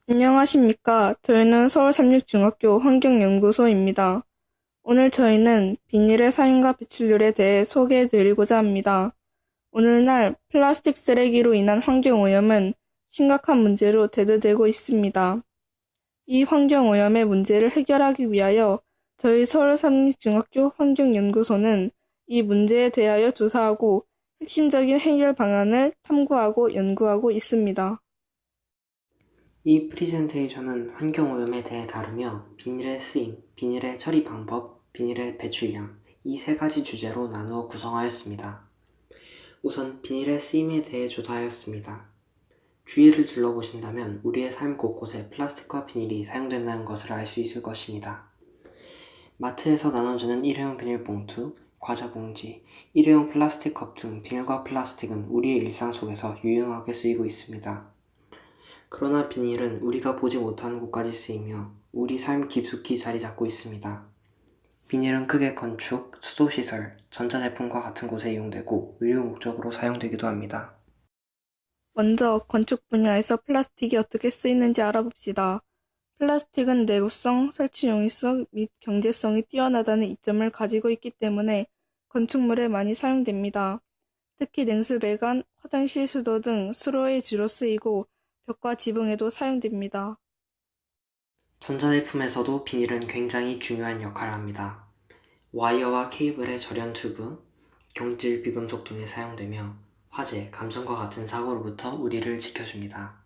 안녕하십니까. 저희는 서울삼육중학교 환경연구소입니다. 오늘 저희는 비닐의 사용과 배출률에 대해 소개해드리고자 합니다. 오늘날 플라스틱 쓰레기로 인한 환경오염은 심각한 문제로 대두되고 있습니다. 이 환경오염의 문제를 해결하기 위하여 저희 서울삼육중학교 환경연구소는 이 문제에 대하여 조사하고 핵심적인 해결 방안을 탐구하고 연구하고 있습니다. 이 프리젠테이션은 환경오염에 대해 다루며 비닐의 쓰임, 비닐의 처리 방법, 비닐의 배출량 이 세 가지 주제로 나누어 구성하였습니다. 우선 비닐의 쓰임에 대해 조사하였습니다. 주위를 둘러보신다면 우리의 삶 곳곳에 플라스틱과 비닐이 사용된다는 것을 알 수 있을 것입니다. 마트에서 나눠주는 일회용 비닐봉투, 과자봉지, 일회용 플라스틱 컵 등 비닐과 플라스틱은 우리의 일상 속에서 유용하게 쓰이고 있습니다. 그러나 비닐은 우리가 보지 못하는 곳까지 쓰이며 우리 삶 깊숙이 자리 잡고 있습니다. 비닐은 크게 건축, 수도시설, 전자제품과 같은 곳에 이용되고 의료 목적으로 사용되기도 합니다. 먼저 건축 분야에서 플라스틱이 어떻게 쓰이는지 알아봅시다. 플라스틱은 내구성, 설치 용이성 및 경제성이 뛰어나다는 이점을 가지고 있기 때문에 건축물에 많이 사용됩니다. 특히 냉수 배관, 화장실 수도 등 수로에 주로 쓰이고 벽과 지붕에도 사용됩니다. 전자제품에서도 비닐은 굉장히 중요한 역할을 합니다. 와이어와 케이블의 절연 튜브, 경질 비금속 등에 사용되며 화재, 감전과 같은 사고로부터 우리를 지켜줍니다.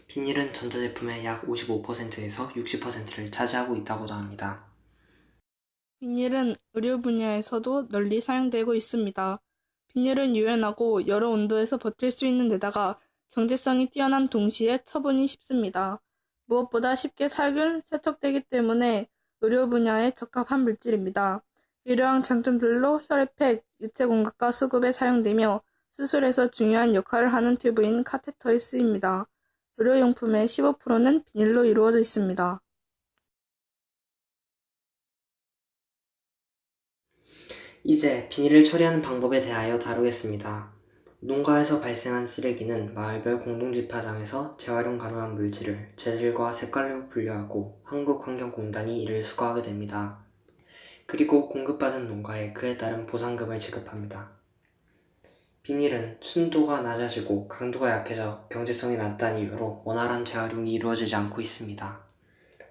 비닐은 전자제품의 약 55%에서 60%를 차지하고 있다고도 합니다. 비닐은 의료 분야에서도 널리 사용되고 있습니다. 비닐은 유연하고 여러 온도에서 버틸 수 있는 데다가 경제성이 뛰어난 동시에 처분이 쉽습니다. 무엇보다 쉽게 살균, 세척되기 때문에 의료 분야에 적합한 물질입니다. 이러한 장점들로 혈액팩, 유체 공급과 수급에 사용되며 수술에서 중요한 역할을 하는 튜브인 카테터에 쓰입니다. 의료용품의 15%는 비닐로 이루어져 있습니다. 이제 비닐을 처리하는 방법에 대하여 다루겠습니다. 농가에서 발생한 쓰레기는 마을별 공동집화장에서 재활용 가능한 물질을 재질과 색깔로 분류하고 한국환경공단이 이를 수거하게 됩니다. 그리고 공급받은 농가에 그에 따른 보상금을 지급합니다. 비닐은 순도가 낮아지고 강도가 약해져 경제성이 낮다는 이유로 원활한 재활용이 이루어지지 않고 있습니다.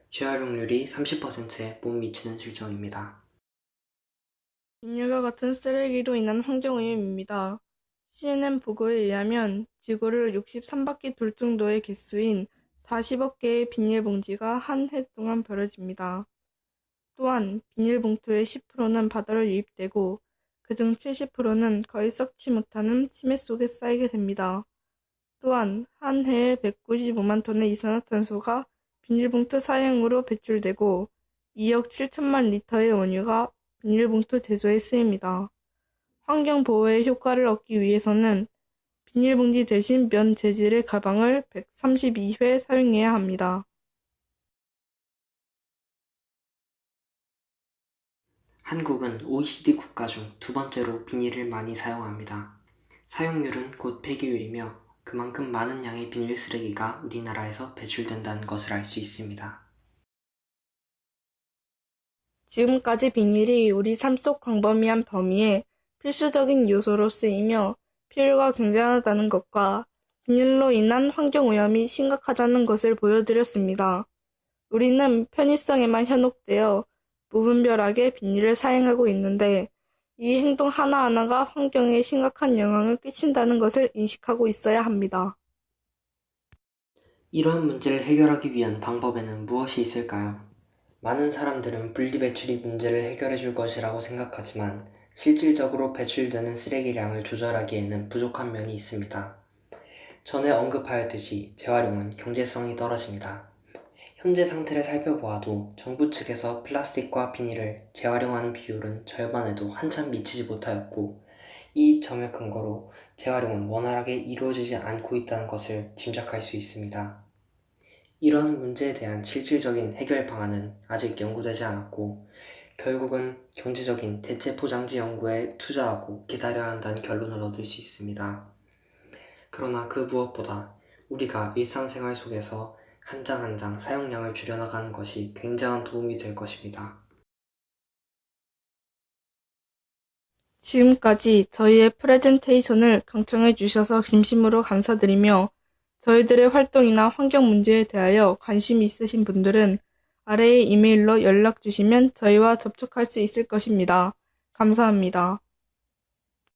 재활용률이 30%에 못 미치는 실정입니다. 비닐과 같은 쓰레기로 인한 환경오염입니다. CNN 보고에 의하면 지구를 63바퀴 돌 정도의 개수인 40억 개의 비닐봉지가 한 해 동안 버려집니다. 또한 비닐봉투의 10%는 바다로 유입되고 그중 70%는 거의 썩지 못하는 심해 속에 쌓이게 됩니다. 또한 한 해에 195만 톤의 이산화탄소가 비닐봉투 사용으로 배출되고 2억 7천만 리터의 원유가 비닐봉투 제조에 쓰입니다. 환경보호의 효과를 얻기 위해서는 비닐봉지 대신 면 재질의 가방을 132회 사용해야 합니다. 한국은 OECD 국가 중 두 번째로 비닐을 많이 사용합니다. 사용률은 곧 폐기율이며 그만큼 많은 양의 비닐 쓰레기가 우리나라에서 배출된다는 것을 알 수 있습니다. 지금까지 비닐이 우리 삶 속 광범위한 범위에 필수적인 요소로 쓰이며 필요가 굉장하다는 것과 비닐로 인한 환경오염이 심각하다는 것을 보여드렸습니다. 우리는 편의성에만 현혹되어 무분별하게 비닐을 사용하고 있는데 이 행동 하나하나가 환경에 심각한 영향을 끼친다는 것을 인식하고 있어야 합니다. 이러한 문제를 해결하기 위한 방법에는 무엇이 있을까요? 많은 사람들은 분리배출이 문제를 해결해 줄 것이라고 생각하지만 실질적으로 배출되는 쓰레기량을 조절하기에는 부족한 면이 있습니다. 전에 언급하였듯이 재활용은 경제성이 떨어집니다. 현재 상태를 살펴보아도 정부 측에서 플라스틱과 비닐을 재활용하는 비율은 절반에도 한참 미치지 못하였고 이 점을 근거로 재활용은 원활하게 이루어지지 않고 있다는 것을 짐작할 수 있습니다. 이러한 문제에 대한 실질적인 해결 방안은 아직 연구되지 않았고 결국은 경제적인 대체 포장지 연구에 투자하고 기다려야 한다는 결론을 얻을 수 있습니다. 그러나 그 무엇보다 우리가 일상생활 속에서 한 장 한 장 사용량을 줄여나가는 것이 굉장한 도움이 될 것입니다. 지금까지 저희의 프레젠테이션을 경청해 주셔서 진심으로 감사드리며 저희들의 활동이나 환경 문제에 대하여 관심 있으신 분들은 아래의 이메일로 연락 주시면 저희와 접촉할 수 있을 것입니다. 감사합니다.